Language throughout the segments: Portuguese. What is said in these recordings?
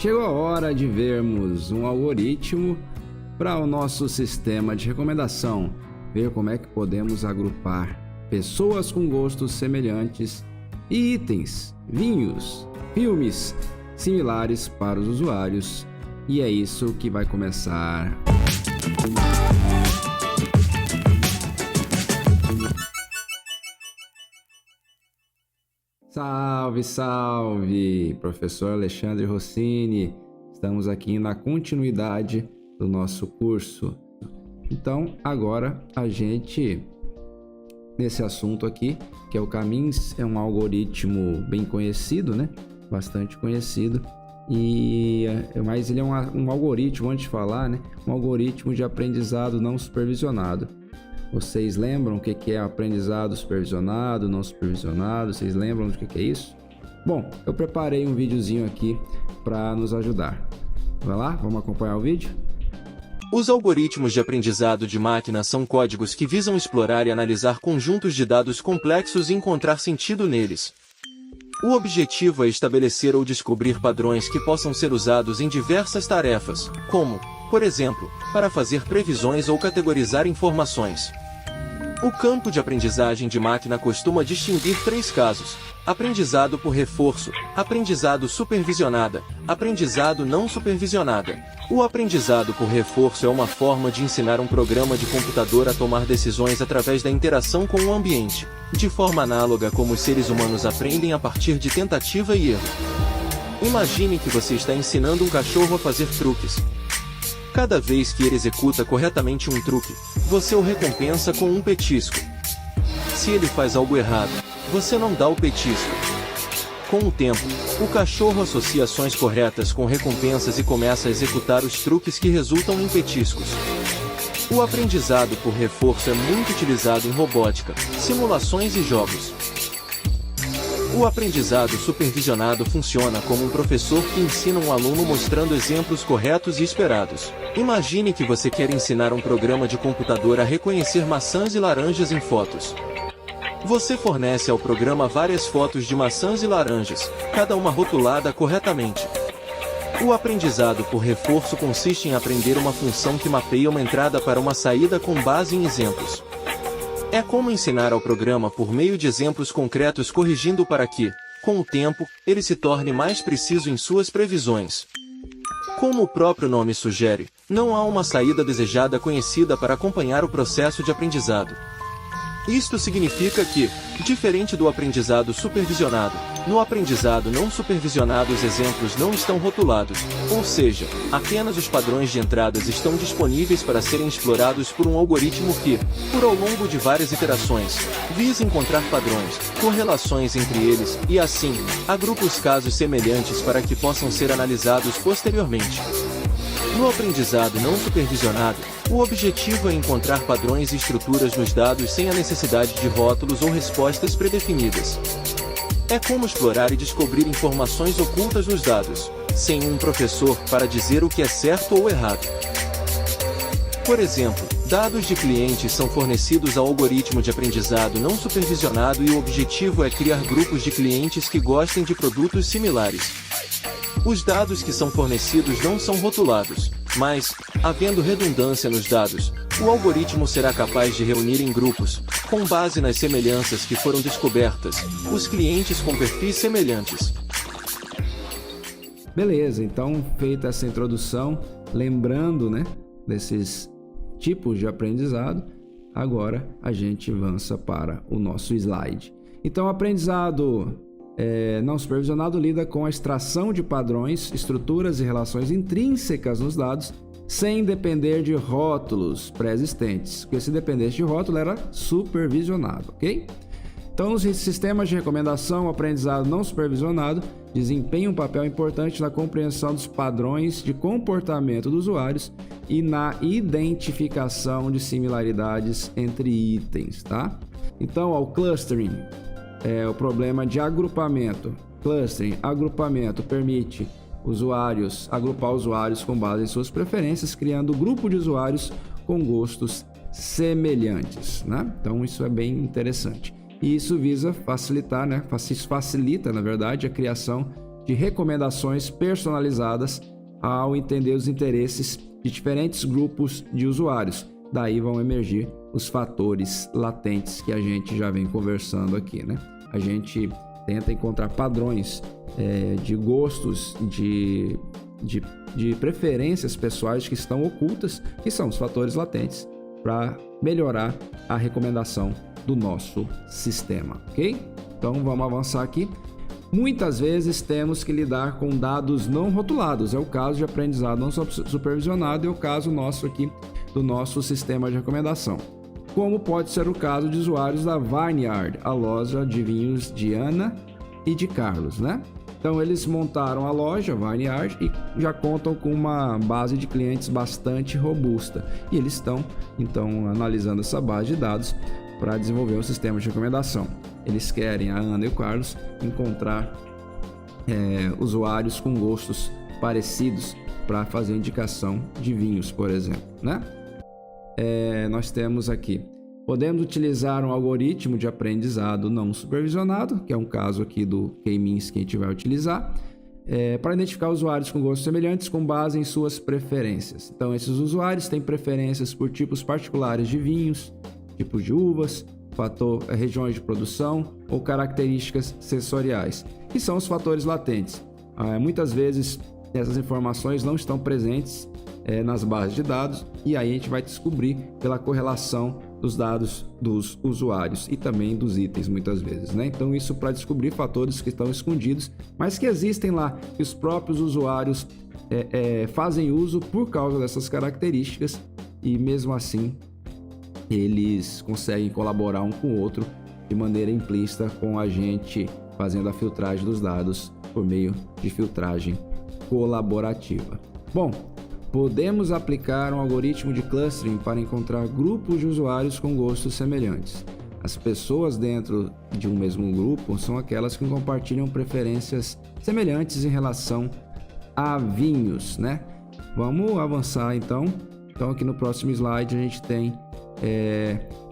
Chegou a hora de vermos um algoritmo para o nosso sistema de recomendação, ver como é que podemos agrupar pessoas com gostos semelhantes e itens, vinhos, filmes similares para os usuários. E é isso que vai começar. Salve, salve! Professor Alexandre Rossini. Estamos aqui na continuidade do nosso curso. Então, agora a gente, nesse assunto aqui, que é o Camins, é um algoritmo bem conhecido, né? Bastante conhecido. Mas ele é um algoritmo, antes de falar, né? Um algoritmo de aprendizado não supervisionado. Vocês lembram o que é aprendizado supervisionado, não supervisionado? Vocês lembram do que é isso? Bom, eu preparei um videozinho aqui para nos ajudar. Vai lá, vamos acompanhar o vídeo? Os algoritmos de aprendizado de máquina são códigos que visam explorar e analisar conjuntos de dados complexos e encontrar sentido neles. O objetivo é estabelecer ou descobrir padrões que possam ser usados em diversas tarefas, como, por exemplo, para fazer previsões ou categorizar informações. O campo de aprendizagem de máquina costuma distinguir três casos: aprendizado por reforço, aprendizado supervisionada, aprendizado não supervisionada. O aprendizado por reforço é uma forma de ensinar um programa de computador a tomar decisões através da interação com o ambiente, de forma análoga como os seres humanos aprendem a partir de tentativa e erro. Imagine que você está ensinando um cachorro a fazer truques. Cada vez que ele executa corretamente um truque, você o recompensa com um petisco. Se ele faz algo errado, você não dá o petisco. Com o tempo, o cachorro associa ações corretas com recompensas e começa a executar os truques que resultam em petiscos. O aprendizado por reforço é muito utilizado em robótica, simulações e jogos. O aprendizado supervisionado funciona como um professor que ensina um aluno mostrando exemplos corretos e esperados. Imagine que você quer ensinar um programa de computador a reconhecer maçãs e laranjas em fotos. Você fornece ao programa várias fotos de maçãs e laranjas, cada uma rotulada corretamente. O aprendizado por reforço consiste em aprender uma função que mapeia uma entrada para uma saída com base em exemplos. É como ensinar ao programa por meio de exemplos concretos corrigindo para que, com o tempo, ele se torne mais preciso em suas previsões. Como o próprio nome sugere, não há uma saída desejada conhecida para acompanhar o processo de aprendizado. Isto significa que, diferente do aprendizado supervisionado, no aprendizado não supervisionado os exemplos não estão rotulados, ou seja, apenas os padrões de entradas estão disponíveis para serem explorados por um algoritmo que, ao longo de várias iterações, visa encontrar padrões, correlações entre eles e, assim, agrupa os casos semelhantes para que possam ser analisados posteriormente. No aprendizado não supervisionado, o objetivo é encontrar padrões e estruturas nos dados sem a necessidade de rótulos ou respostas predefinidas. É como explorar e descobrir informações ocultas nos dados, sem um professor para dizer o que é certo ou errado. Por exemplo, dados de clientes são fornecidos ao algoritmo de aprendizado não supervisionado e o objetivo é criar grupos de clientes que gostem de produtos similares. Os dados que são fornecidos não são rotulados, mas, havendo redundância nos dados, o algoritmo será capaz de reunir em grupos, com base nas semelhanças que foram descobertas, os clientes com perfis semelhantes. Beleza, então feita essa introdução, lembrando, né, desses tipos de aprendizado, agora a gente avança para o nosso slide. Então, aprendizado não supervisionado lida com a extração de padrões, estruturas e relações intrínsecas nos dados, sem depender de rótulos pré-existentes, porque se dependesse de rótulo era supervisionado, ok? Então, nos sistemas de recomendação, o aprendizado não supervisionado desempenha um papel importante na compreensão dos padrões de comportamento dos usuários e na identificação de similaridades entre itens, tá? Então, o clustering é o problema de agrupamento. Clustering, agrupamento, permite agrupar usuários com base em suas preferências, criando um grupo de usuários com gostos semelhantes, né? Então, isso é bem interessante. E isso visa facilitar, né? Isso facilita, na verdade, a criação de recomendações personalizadas ao entender os interesses de diferentes grupos de usuários. Daí vão emergir os fatores latentes que a gente já vem conversando aqui, né? A gente tenta encontrar padrões de gostos, de preferências pessoais que estão ocultas, que são os fatores latentes, para melhorar a recomendação do nosso sistema, ok? Então vamos avançar aqui. Muitas vezes temos que lidar com dados não rotulados, é o caso de aprendizado não supervisionado, é o caso nosso aqui do nosso sistema de recomendação. Como pode ser o caso de usuários da Vineyard, a loja de vinhos de Ana e de Carlos, né? Então eles montaram a loja Vineyard e já contam com uma base de clientes bastante robusta. E eles estão então analisando essa base de dados para desenvolver um sistema de recomendação. Eles querem, a Ana e o Carlos, encontrar usuários com gostos parecidos para fazer indicação de vinhos, por exemplo, né? Nós temos aqui, podemos utilizar um algoritmo de aprendizado não supervisionado, que é um caso aqui do K-means que a gente vai utilizar, para identificar usuários com gostos semelhantes com base em suas preferências. Então, esses usuários têm preferências por tipos particulares de vinhos, tipos de uvas, regiões de produção ou características sensoriais, que são os fatores latentes. Muitas vezes essas informações não estão presentes nas bases de dados, e aí a gente vai descobrir pela correlação dos dados dos usuários e também dos itens muitas vezes, né? Então isso para descobrir fatores que estão escondidos, mas que existem lá, que os próprios usuários fazem uso por causa dessas características, e mesmo assim eles conseguem colaborar um com o outro de maneira implícita com a gente fazendo a filtragem dos dados por meio de filtragem colaborativa. Bom, podemos aplicar um algoritmo de clustering para encontrar grupos de usuários com gostos semelhantes. As pessoas dentro de um mesmo grupo são aquelas que compartilham preferências semelhantes em relação a vinhos, né? Vamos avançar então. Então aqui no próximo slide a gente tem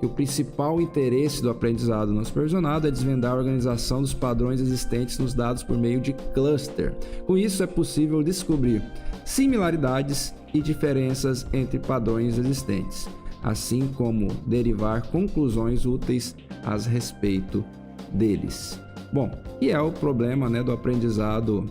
que o principal interesse do aprendizado não supervisionado é desvendar a organização dos padrões existentes nos dados por meio de cluster. Com isso é possível descobrir similaridades e diferenças entre padrões existentes, assim como derivar conclusões úteis a respeito deles. Bom, e é o problema, né, do aprendizado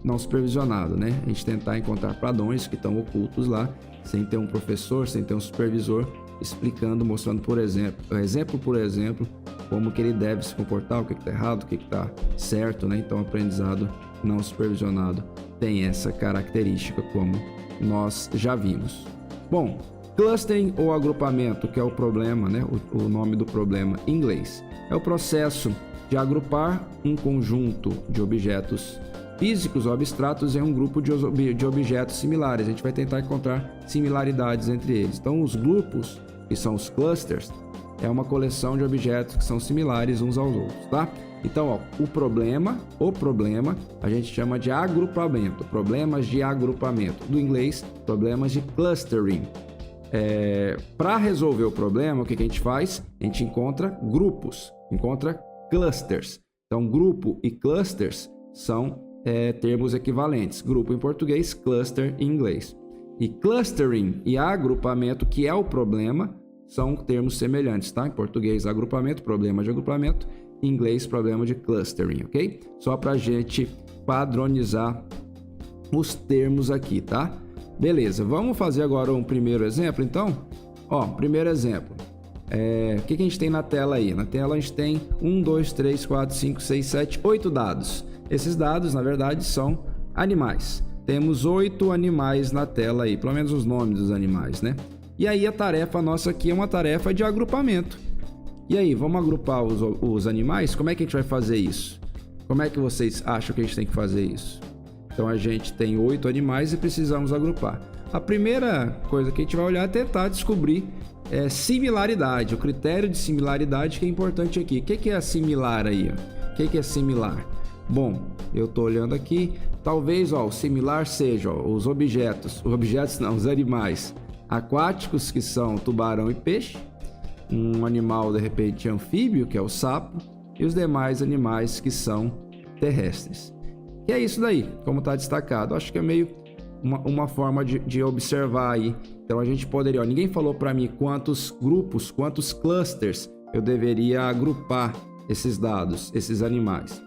não supervisionado, né? A gente tentar encontrar padrões que estão ocultos lá, sem ter um professor, sem ter um supervisor explicando, mostrando por exemplo, como que ele deve se comportar, o que está errado, o que está certo, né? Então, o aprendizado não supervisionado tem essa característica, como nós já vimos. Bom, clustering ou agrupamento, que é o problema, né? O nome do problema em inglês, é o processo de agrupar um conjunto de objetos físicos ou abstratos em um grupo de objetos similares. A gente vai tentar encontrar similaridades entre eles. Então, os grupos, que são os clusters, é uma coleção de objetos que são similares uns aos outros, tá? Então, o problema a gente chama de agrupamento, problemas de agrupamento. Do inglês, problemas de clustering. Para resolver o problema, o que a gente faz? A gente encontra grupos, encontra clusters. Então, grupo e clusters são termos equivalentes. Grupo em português, cluster em inglês. E clustering e agrupamento, que é o problema, são termos semelhantes, tá? Em português, agrupamento, problema de agrupamento. Em inglês, problema de clustering, ok? Só para a gente padronizar os termos aqui, tá? Beleza, vamos fazer agora um primeiro exemplo, então? Primeiro exemplo. O que a gente tem na tela aí? Na tela a gente tem 1, 2, 3, 4, 5, 6, 7, 8 dados. Esses dados, na verdade, são animais. Temos 8 animais na tela aí, pelo menos os nomes dos animais, né? E aí a tarefa nossa aqui é uma tarefa de agrupamento. E aí, vamos agrupar os animais? Como é que a gente vai fazer isso? Como é que vocês acham que a gente tem que fazer isso? Então a gente tem 8 animais e precisamos agrupar. A primeira coisa que a gente vai olhar é tentar descobrir similaridade, o critério de similaridade que é importante aqui. O que é similar aí? O que é similar? Bom, eu estou olhando aqui, talvez o similar seja os os animais aquáticos, que são tubarão e peixe, um animal de repente anfíbio, que é o sapo, e os demais animais que são terrestres. Que é isso daí, como está destacado. Acho que é meio uma forma de observar aí. Então a gente poderia, ninguém falou para mim quantos grupos, quantos clusters eu deveria agrupar esses dados, esses animais.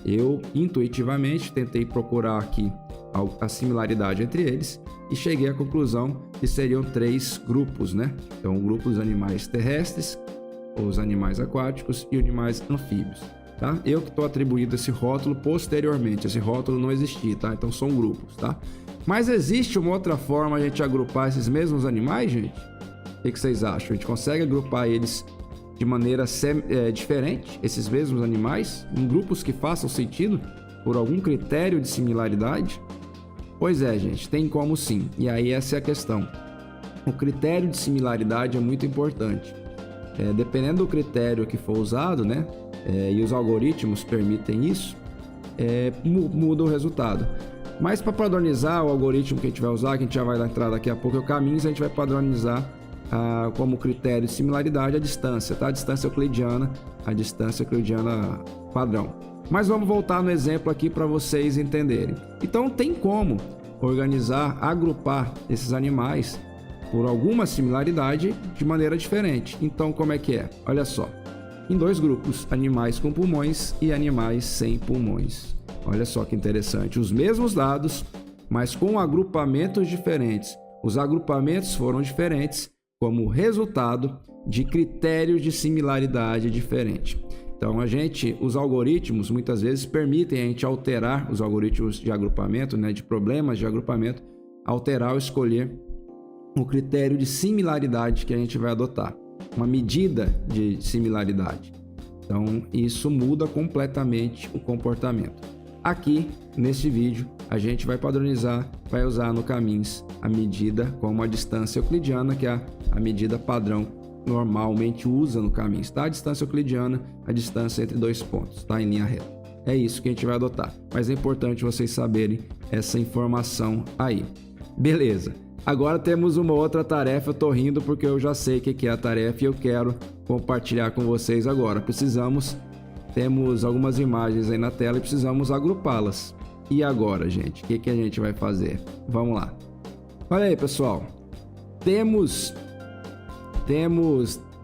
Eu intuitivamente tentei procurar aqui a similaridade entre eles e cheguei à conclusão que seriam 3 grupos, né? Então o grupo dos animais terrestres, os animais aquáticos e os animais anfíbios. Tá? Eu que estou atribuído esse rótulo posteriormente, esse rótulo não existia, tá? Então são grupos, tá? Mas existe uma outra forma de a gente agrupar esses mesmos animais, gente? O que vocês acham? A gente consegue agrupar eles de maneira diferente, esses mesmos animais, em grupos que façam sentido, por algum critério de similaridade? Pois é, gente, tem como sim. E aí essa é a questão. O critério de similaridade é muito importante. Dependendo do critério que for usado, né? E os algoritmos permitem isso, muda o resultado. Mas para padronizar o algoritmo que a gente vai usar, que a gente já vai entrar daqui a pouco, é o caminhos, a gente vai padronizar como critério de similaridade a distância, tá? A distância euclidiana padrão. Mas vamos voltar no exemplo aqui para vocês entenderem. Então tem como organizar, agrupar esses animais por alguma similaridade de maneira diferente. Então como é que é? Olha só. Em 2 grupos, animais com pulmões e animais sem pulmões. Olha só que interessante, os mesmos dados, mas com agrupamentos diferentes. Os agrupamentos foram diferentes como resultado de critérios de similaridade diferente. Então, os algoritmos muitas vezes permitem a gente alterar os algoritmos de agrupamento, né, de problemas de agrupamento, alterar ou escolher o critério de similaridade que a gente vai adotar. Uma medida de similaridade. Então, isso muda completamente o comportamento. Aqui, neste vídeo, a gente vai padronizar, vai usar no Caminhos a medida como a distância euclidiana, que é a medida padrão normalmente usa no Caminhos, tá? A distância euclidiana, a distância entre 2 pontos, tá? Em linha reta. É isso que a gente vai adotar. Mas é importante vocês saberem essa informação aí. Beleza. Agora temos uma outra tarefa, eu tô rindo porque eu já sei o que é a tarefa e eu quero compartilhar com vocês agora. Temos algumas imagens aí na tela e precisamos agrupá-las. E agora, gente, o que a gente vai fazer? Vamos lá. Olha aí, pessoal. Temos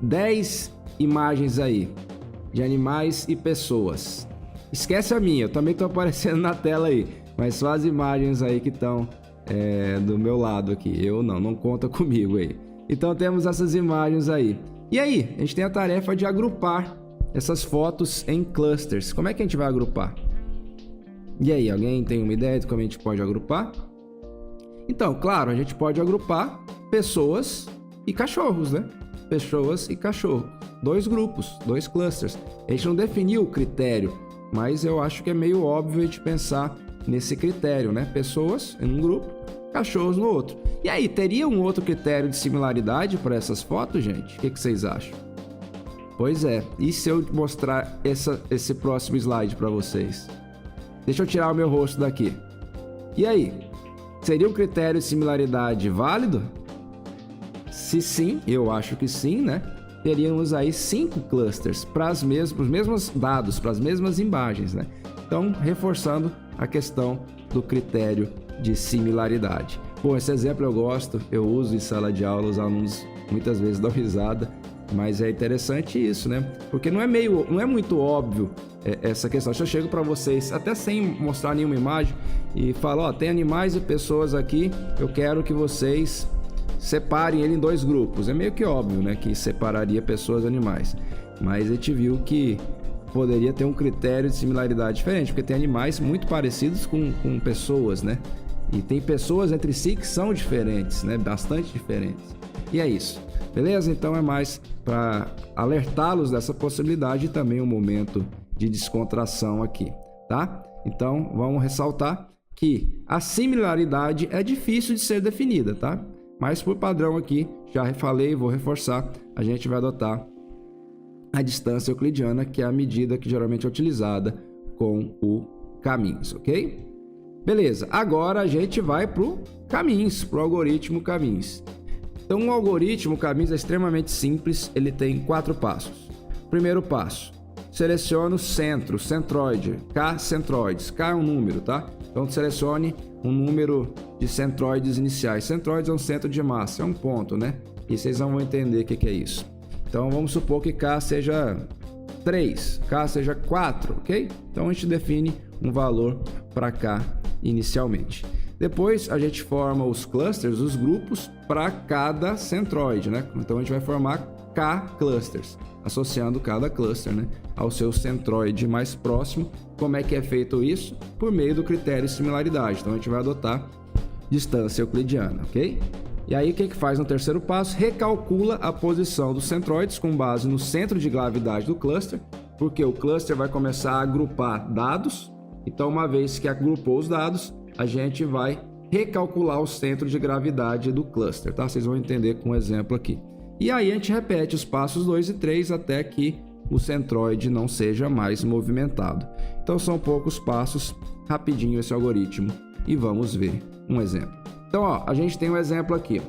10 imagens aí de animais e pessoas. Esquece a minha, eu também tô aparecendo na tela aí, mas só as imagens aí que estão do meu lado aqui. Eu não conta comigo aí. Então temos essas imagens aí. E aí, a gente tem a tarefa de agrupar essas fotos em clusters. Como é que a gente vai agrupar? E aí, alguém tem uma ideia de como a gente pode agrupar? Então, claro, a gente pode agrupar pessoas e cachorros, né? Pessoas e cachorro. 2 grupos, 2 clusters. A gente não definiu o critério, mas eu acho que é meio óbvio a gente pensar nesse critério, né? Pessoas em um grupo, cachorros no outro. E aí, teria um outro critério de similaridade para essas fotos, gente? O que vocês acham? Pois é. E se eu mostrar esse próximo slide para vocês? Deixa eu tirar o meu rosto daqui. E aí? Seria um critério de similaridade válido? Se sim, eu acho que sim, né? Teríamos aí 5 clusters para os mesmos dados, para as mesmas imagens, né? Então, reforçando a questão do critério de similaridade. Bom, esse exemplo eu gosto, eu uso em sala de aula, os alunos muitas vezes dão risada, mas é interessante isso, né? Porque não é muito óbvio essa questão. Se eu chego para vocês, até sem mostrar nenhuma imagem, e falo, ó, tem animais e pessoas aqui, eu quero que vocês separem ele em 2 grupos. É meio que óbvio, né, que separaria pessoas e animais. Mas a gente viu que poderia ter um critério de similaridade diferente, porque tem animais muito parecidos com pessoas, né? E tem pessoas entre si que são diferentes, né? Bastante diferentes. E é isso. Beleza? Então é mais para alertá-los dessa possibilidade e também um momento de descontração aqui, tá? Então vamos ressaltar que a similaridade é difícil de ser definida, tá? Mas por padrão aqui, já falei e vou reforçar, a gente vai adotar a distância euclidiana, que é a medida que geralmente é utilizada com o Caminhos, ok? Beleza, agora a gente vai para o Caminhos, para o algoritmo Caminhos. Então o algoritmo Caminhos é extremamente simples, ele tem 4 passos. Primeiro passo, seleciono centro, centroide, K centroides. K é um número, tá? Então selecione um número de centroides iniciais. Centroides é um centro de massa, é um ponto, né? E vocês não vão entender o que é isso. Então vamos supor que K seja 3, K seja 4, ok? Então a gente define um valor para K inicialmente. Depois a gente forma os clusters, os grupos, para cada centroide, né? Então a gente vai formar K clusters, associando cada cluster, né, ao seu centroide mais próximo. Como é que é feito isso? Por meio do critério de similaridade. Então a gente vai adotar distância euclidiana, ok? E aí o que faz no terceiro passo? Recalcula a posição dos centroides com base no centro de gravidade do cluster, porque o cluster vai começar a agrupar dados. Então, uma vez que agrupou os dados, a gente vai recalcular o centro de gravidade do cluster, tá? Vocês vão entender com um exemplo aqui. E aí a gente repete os passos 2 e 3 até que o centroide não seja mais movimentado. Então são poucos passos, rapidinho esse algoritmo, e vamos ver um exemplo. Então, ó, a gente tem um exemplo aqui.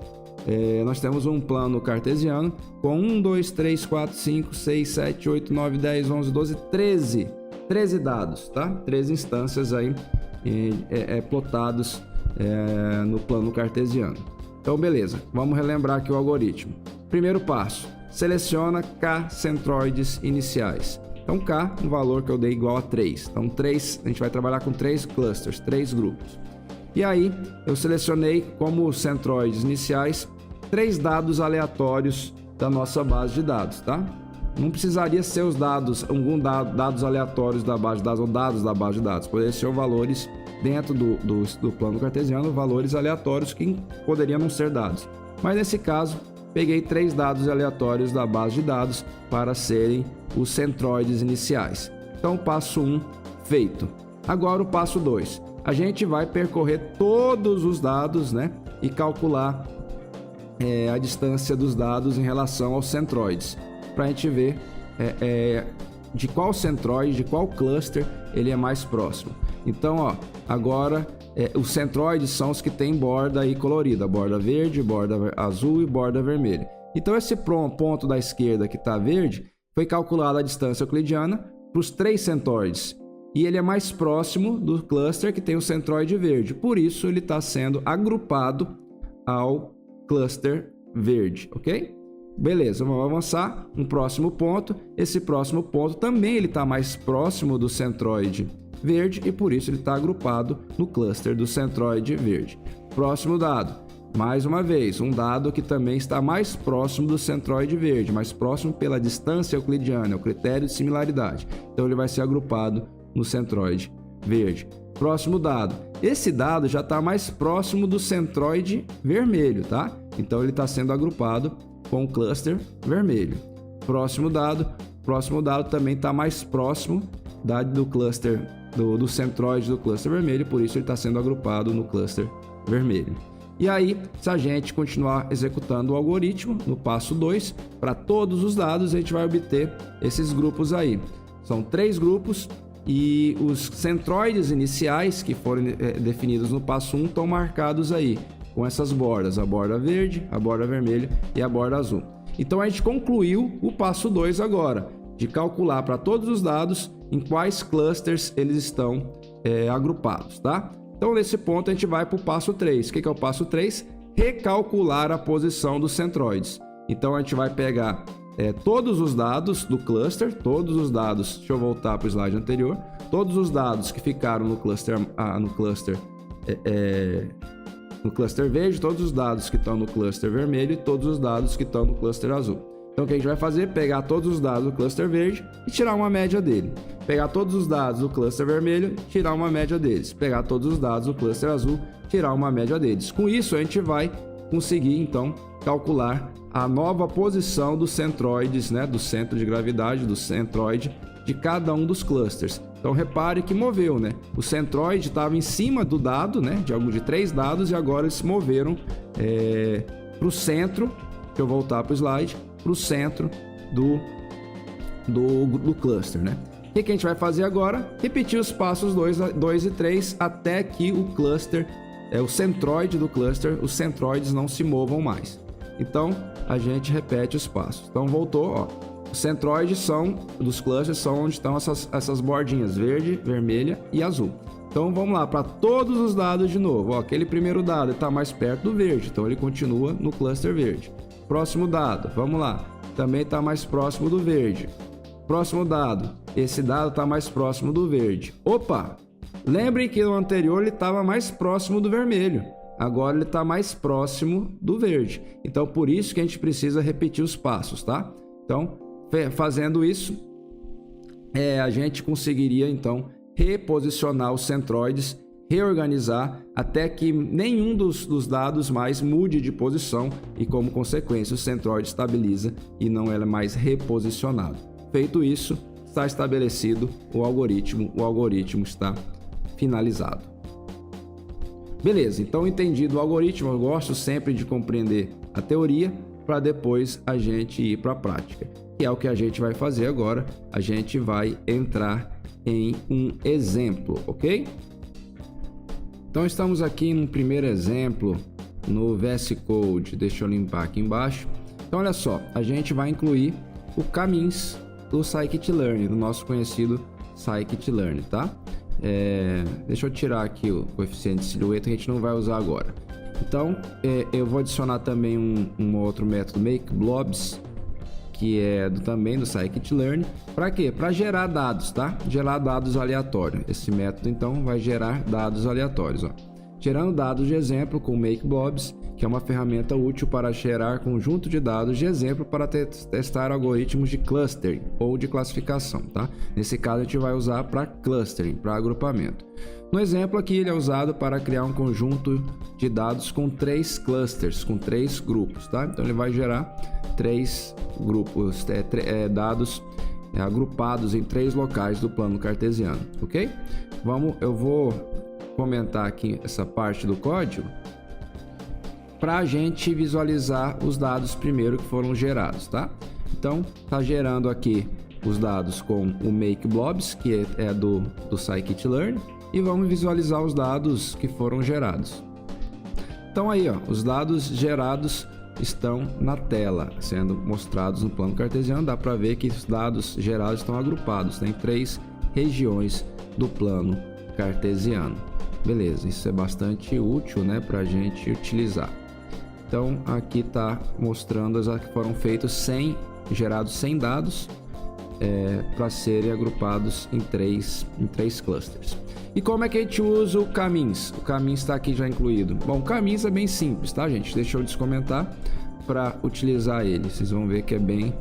Nós temos um plano cartesiano com 1, 2, 3, 4, 5, 6, 7, 8, 9, 10, 11, 12, 13 dados, tá? 13 instâncias aí plotados no plano cartesiano. Então, beleza. Vamos relembrar aqui o algoritmo. Primeiro passo, seleciona K centroides iniciais. Então, K, um valor que eu dei igual a 3. Então, 3, a gente vai trabalhar com 3 clusters, 3 grupos. E aí, eu selecionei como centroides iniciais 3 dados aleatórios da nossa base de dados, tá? Não precisaria ser os dados, dados aleatórios da base de dados ou dados da base de dados. Poderia ser valores dentro do plano cartesiano, valores aleatórios que poderiam não ser dados. Mas nesse caso, peguei 3 dados aleatórios da base de dados para serem os centroides iniciais. Então, passo 1 feito. Agora o passo 2. A gente vai percorrer todos os dados, né, e calcular a distância dos dados em relação aos centroides, para a gente ver de qual centroide, de qual cluster ele é mais próximo. Então, ó, agora os centroides são os que têm borda aí colorida, borda verde, borda azul e borda vermelha. Então, esse ponto da esquerda que está verde, foi calculada a distância euclidiana para os 3 centroides. E ele é mais próximo do cluster que tem o centroide verde. Por isso, ele está sendo agrupado ao cluster verde, ok? Beleza, vamos avançar. Um próximo ponto. Esse próximo ponto também ele está mais próximo do centroide verde e por isso ele está agrupado no cluster do centroide verde. Próximo dado. Mais uma vez, um dado que também está mais próximo do centroide verde, mais próximo pela distância euclidiana, o critério de similaridade. Então, ele vai ser agrupado no centroide verde. Próximo dado. Esse dado já está mais próximo do centroide vermelho, tá? Então, ele está sendo agrupado com o cluster vermelho. Próximo dado também está mais próximo do cluster, do centroide do cluster vermelho, por isso ele está sendo agrupado no cluster vermelho. E aí, se a gente continuar executando o algoritmo, no passo 2, para todos os dados, a gente vai obter esses grupos aí. São 3 grupos e os centroides iniciais que foram definidos no passo 1 estão marcados aí, com essas bordas, a borda verde, a borda vermelha e a borda azul. Então, a gente concluiu o passo 2 agora, de calcular para todos os dados em quais clusters eles estão agrupados, tá? Então, nesse ponto, a gente vai para o passo 3. O que é o passo 3? Recalcular a posição dos centroides. Então, a gente vai pegar todos os dados do cluster, todos os dados, deixa eu voltar para o slide anterior, todos os dados que ficaram no cluster verde, todos os dados que estão no cluster vermelho e todos os dados que estão no cluster azul. Então, o que a gente vai fazer? Pegar todos os dados do cluster verde e tirar uma média dele. Pegar todos os dados do cluster vermelho e tirar uma média deles. Pegar todos os dados do cluster azul e tirar uma média deles. Com isso, a gente vai conseguir, então, calcular a nova posição dos centroides, né, do centro de gravidade do centroide de cada um dos clusters. Então, repare que moveu, né? O centroide estava em cima do dado, né, de 3 dados, e agora eles se moveram para o centro. Deixa eu voltar para o slide. Para o centro do cluster, né? O que a gente vai fazer agora? Repetir os passos 2 e 3 até que o cluster, o centroide do cluster, os centroides não se movam mais. Então, a gente repete os passos. Então, voltou, ó. Os centroides dos clusters são onde estão essas bordinhas, verde, vermelha e azul. Então vamos lá, para todos os dados de novo. Ó, aquele primeiro dado está mais perto do verde, então ele continua no cluster verde. Próximo dado, vamos lá, também está mais próximo do verde. Próximo dado, esse dado está mais próximo do verde. Opa! Lembrem que no anterior ele estava mais próximo do vermelho. Agora ele está mais próximo do verde. Então por isso que a gente precisa repetir os passos, tá? Então, fazendo isso, a gente conseguiria então reposicionar os centroides, reorganizar até que nenhum dos dados mais mude de posição e, como consequência, o centroide estabiliza e não é mais reposicionado. Feito isso, está estabelecido o algoritmo está finalizado. Beleza, então entendido o algoritmo, eu gosto sempre de compreender a teoria para depois a gente ir para a prática. E é o que a gente vai fazer agora, a gente vai entrar em um exemplo, ok? Então estamos aqui no primeiro exemplo no VS Code, deixa eu limpar aqui embaixo. Então olha só, a gente vai incluir o caminhos do Scikit-learn, do nosso conhecido Scikit-learn, tá? Deixa eu tirar aqui o coeficiente de silhueta que a gente não vai usar agora. Então eu vou adicionar também um outro método makeBlobs, que é também do Scikit-learn. Para quê? Para gerar dados, tá? Gerar dados aleatórios. Esse método então vai gerar dados aleatórios, ó. Gerando dados de exemplo com makeBlobs, que é uma ferramenta útil para gerar conjunto de dados de exemplo para testar algoritmos de clustering ou de classificação, tá? Nesse caso a gente vai usar para clustering, para agrupamento. No exemplo aqui ele é usado para criar um conjunto de dados com 3 clusters, com 3 grupos, tá? Então ele vai gerar 3 grupos, dados agrupados em 3 locais do plano cartesiano, ok? Eu vou comentar aqui essa parte do código para a gente visualizar os dados primeiro que foram gerados, tá? Então, tá gerando aqui os dados com o makeBlobs, que é do Scikit-learn, e vamos visualizar os dados que foram gerados. Então aí, ó, os dados gerados estão na tela, sendo mostrados no plano cartesiano. Dá para ver que os dados gerados estão agrupados, tem 3 regiões do plano cartesiano. Beleza, isso é bastante útil, né, para a gente utilizar. Então aqui está mostrando as que foram feitos gerados 100 dados para serem agrupados em três clusters. E como é que a gente usa o caminhos? O caminhos está aqui já incluído. Bom, o caminhos é bem simples, tá, gente? Deixa eu descomentar para utilizar ele. Vocês vão ver que é bem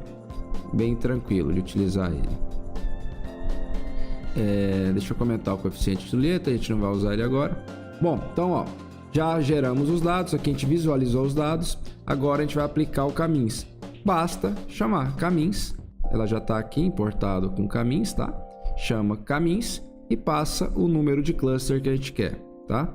tranquilo de utilizar ele. Deixa eu comentar o coeficiente de letra, a gente não vai usar ele agora. Bom, então ó, já geramos os dados, aqui a gente visualizou os dados, agora a gente vai aplicar o caminhos. Basta chamar caminhos, ela já está aqui importado com caminhos, tá? Chama caminhos e passa o número de cluster que a gente quer, tá?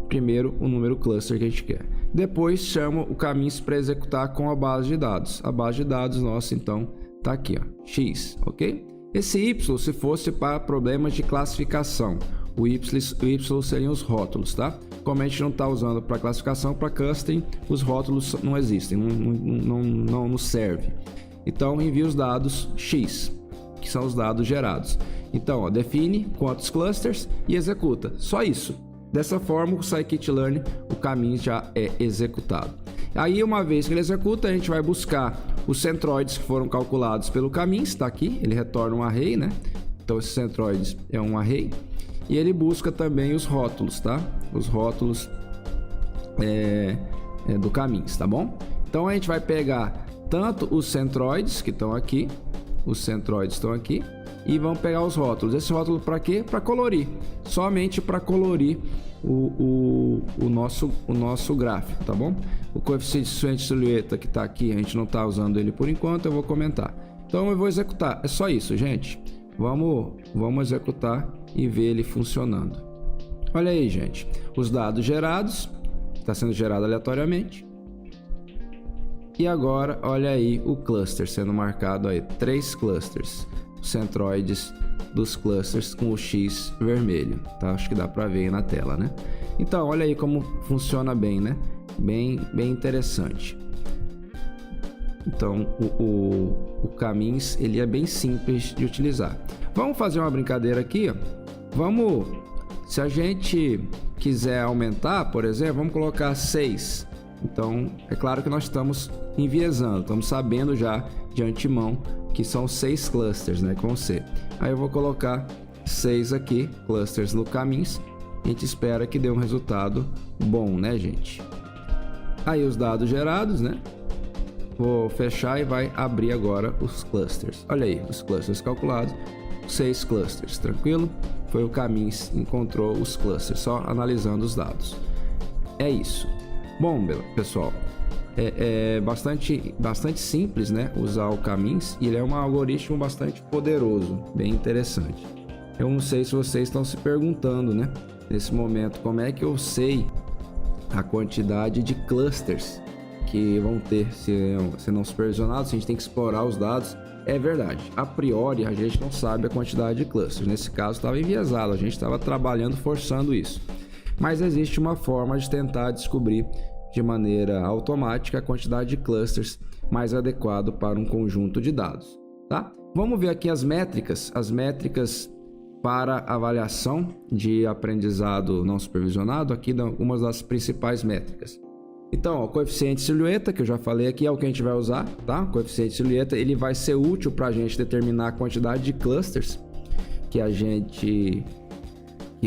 Primeiro o número cluster que a gente quer. Depois chama o caminhos para executar com a base de dados. A base de dados nossa então tá aqui, ó, x, ok? Esse y se fosse para problemas de classificação, o y seriam os rótulos, tá? Como a gente não está usando para classificação, para clustering, os rótulos não existem, não nos serve. Então envia os dados x, que são os dados gerados. Então ó, define quantos clusters e executa, só isso. Dessa forma o Scikit-learn, o caminho já é executado. Aí uma vez que ele executa, a gente vai buscar os centroides que foram calculados pelo caminhos, está aqui, ele retorna um array, né? Então esses centroides é um array. E ele busca também os rótulos, tá? Os rótulos do caminhos, tá bom? Então a gente vai pegar tanto os centroides que estão aqui, e vamos pegar os rótulos. Esse rótulo para quê? Para colorir, somente para colorir o nosso gráfico, tá bom? O coeficiente de silhueta que está aqui, a gente não está usando ele por enquanto, eu vou comentar. Então eu vou executar, é só isso, gente. Vamos executar e ver ele funcionando. Olha aí, gente, os dados gerados, está sendo gerado aleatoriamente. E agora, olha aí o cluster sendo marcado aí, 3 clusters, centroides dos clusters com o X vermelho, tá? Acho que dá para ver aí na tela, né? Então, olha aí como funciona bem, né? Bem interessante. Então o Caminhos ele é bem simples de utilizar. Vamos fazer uma brincadeira aqui, ó. Se a gente quiser aumentar, por exemplo, vamos colocar 6. Então é claro que nós estamos enviesando, estamos sabendo já de antemão que são 6 clusters, né, que vão ser. Aí eu vou colocar 6 aqui, clusters no Caminhos. A gente espera que dê um resultado bom, né, gente? Aí os dados gerados, né? Vou fechar e vai abrir agora os clusters. Olha aí, os clusters calculados, 6 clusters, tranquilo? Foi o Caminhos que encontrou os clusters, só analisando os dados. É isso. Bom, pessoal, é bastante simples, né? Usar o Caminhos, e ele é um algoritmo bastante poderoso, bem interessante. Eu não sei se vocês estão se perguntando, né? Nesse momento, como é que eu sei a quantidade de clusters que vão ter se não supervisionados, se a gente tem que explorar os dados. É verdade, a priori a gente não sabe a quantidade de clusters, nesse caso estava enviesado, a gente estava trabalhando, forçando isso. Mas existe uma forma de tentar descobrir de maneira automática a quantidade de clusters mais adequado para um conjunto de dados, tá? Vamos ver aqui as métricas para avaliação de aprendizado não supervisionado, aqui algumas das principais métricas. Então, o coeficiente silhueta, que eu já falei aqui, é o que a gente vai usar, tá? O coeficiente silhueta, ele vai ser útil para a gente determinar a quantidade de clusters que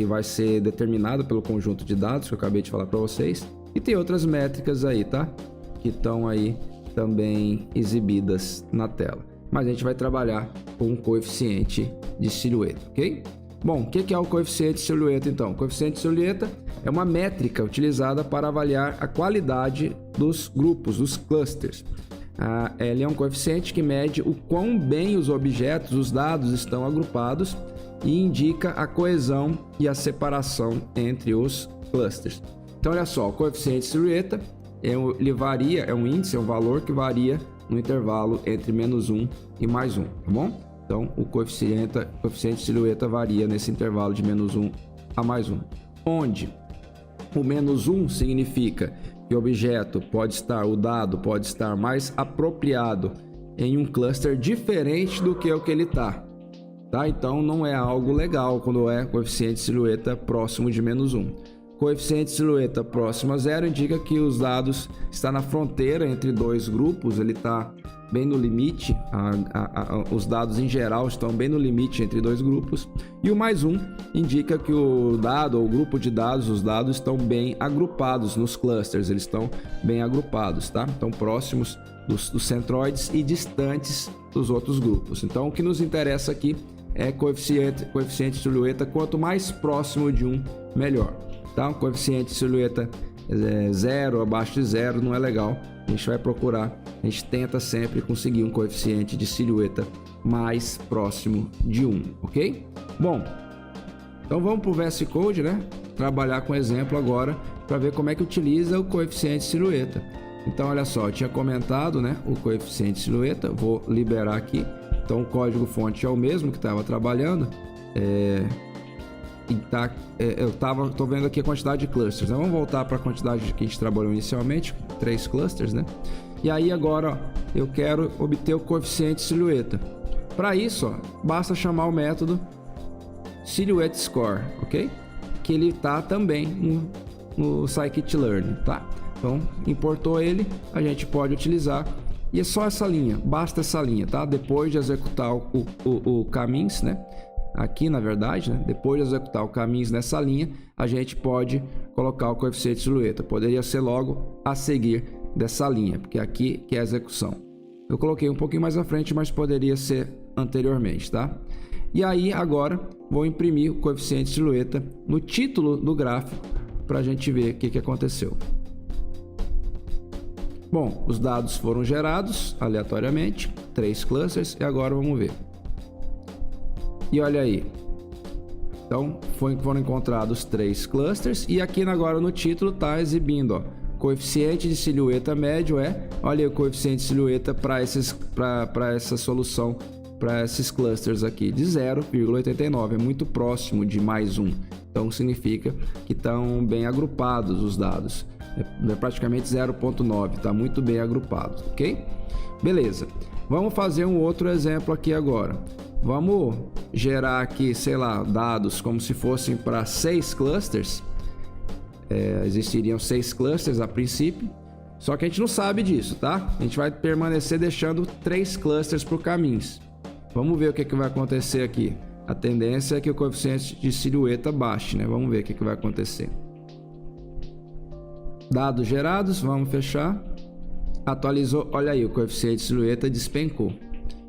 vai ser determinado pelo conjunto de dados que eu acabei de falar para vocês. E tem outras métricas aí, tá? Que estão aí também exibidas na tela. Mas a gente vai trabalhar com o coeficiente de silhueta, ok? Bom, o que é o coeficiente de silhueta então? O coeficiente de silhueta é uma métrica utilizada para avaliar a qualidade dos grupos, dos clusters. Ele é um coeficiente que mede o quão bem os objetos, os dados estão agrupados e indica a coesão e a separação entre os clusters. Então, olha só, o coeficiente de silhueta ele varia, é um índice, é um valor que varia no intervalo entre -1 e +1, tá bom? Então, o coeficiente de silhueta varia nesse intervalo de -1 a +1. Onde o -1 significa que o dado pode estar mais apropriado em um cluster diferente do que o que ele está. Tá? Então, não é algo legal quando é coeficiente de silhueta próximo de -1. Coeficiente de silhueta próximo a 0 indica que os dados estão na fronteira entre dois grupos, ele está bem no limite, os dados em geral estão bem no limite entre dois grupos. E o +1 indica que o dado ou o grupo de dados, os dados estão bem agrupados nos clusters, eles estão bem agrupados, tá? Estão próximos dos centroides e distantes dos outros grupos. Então, o que nos interessa aqui é coeficiente de silhueta, quanto mais próximo de 1, melhor. Tá? O coeficiente de silhueta 0, abaixo de 0 não é legal. A gente vai procurar, a gente tenta sempre conseguir um coeficiente de silhueta mais próximo de 1, ok? Bom, então vamos para o VS Code, né? Trabalhar com exemplo agora para ver como é que utiliza o coeficiente de silhueta. Então, olha só, eu tinha comentado, né, o coeficiente de silhueta, vou liberar aqui. Então, o código fonte é o mesmo que estava trabalhando. Estou vendo aqui a quantidade de clusters, né? Vamos voltar para a quantidade que a gente trabalhou inicialmente, 3 clusters, né? E aí agora, ó, eu quero obter o coeficiente de silhueta. Para isso, ó, basta chamar o método silhouetteScore, ok? Que ele está também no scikit-learn, tá? Então, importou ele, a gente pode utilizar. E é só essa linha, basta essa linha, tá? Depois de executar o Caminhos, né? Aqui, na verdade, né? Depois de executar o Caminhos nessa linha, a gente pode colocar o coeficiente de silhueta. Poderia ser logo a seguir dessa linha, porque aqui que é a execução. Eu coloquei um pouquinho mais à frente, mas poderia ser anteriormente, tá? E aí, agora, vou imprimir o coeficiente de silhueta no título do gráfico para a gente ver o que aconteceu. Bom, os dados foram gerados aleatoriamente, 3 clusters, e agora vamos ver. E olha aí, então foram encontrados 3 clusters e aqui agora no título está exibindo, ó, coeficiente de silhueta médio olha aí o coeficiente de silhueta para essa solução, para esses clusters aqui, de 0,89, é muito próximo de +1, então significa que estão bem agrupados os dados, é praticamente 0,9, está muito bem agrupado, ok? Beleza. Vamos fazer um outro exemplo aqui agora. Vamos gerar aqui, sei lá, dados como se fossem para 6 clusters. Existiriam 6 clusters a princípio. Só que a gente não sabe disso, tá? A gente vai permanecer deixando 3 clusters por caminhos. Vamos ver o que vai acontecer aqui. A tendência é que o coeficiente de silhueta baixe, né? Vamos ver o que vai acontecer. Dados gerados, vamos fechar. Atualizou, olha aí, o coeficiente de silhueta despencou.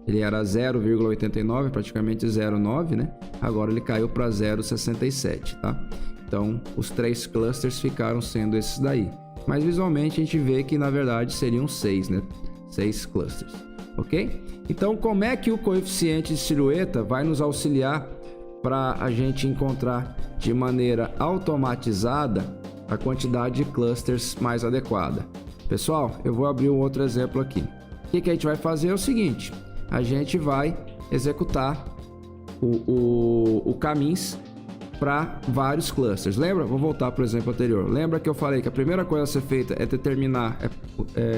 Ele era 0,89, praticamente 0,9, né? Agora ele caiu para 0,67, tá? Então, os 3 clusters ficaram sendo esses daí. Mas visualmente a gente vê que na verdade seriam 6, né? 6 clusters, ok? Então, como é que o coeficiente de silhueta vai nos auxiliar para a gente encontrar de maneira automatizada a quantidade de clusters mais adequada? Pessoal, eu vou abrir um outro exemplo aqui. O que a gente vai fazer é o seguinte: a gente vai executar o caminhos para vários clusters. Lembra? Vou voltar para o exemplo anterior. Lembra que eu falei que a primeira coisa a ser feita é determinar,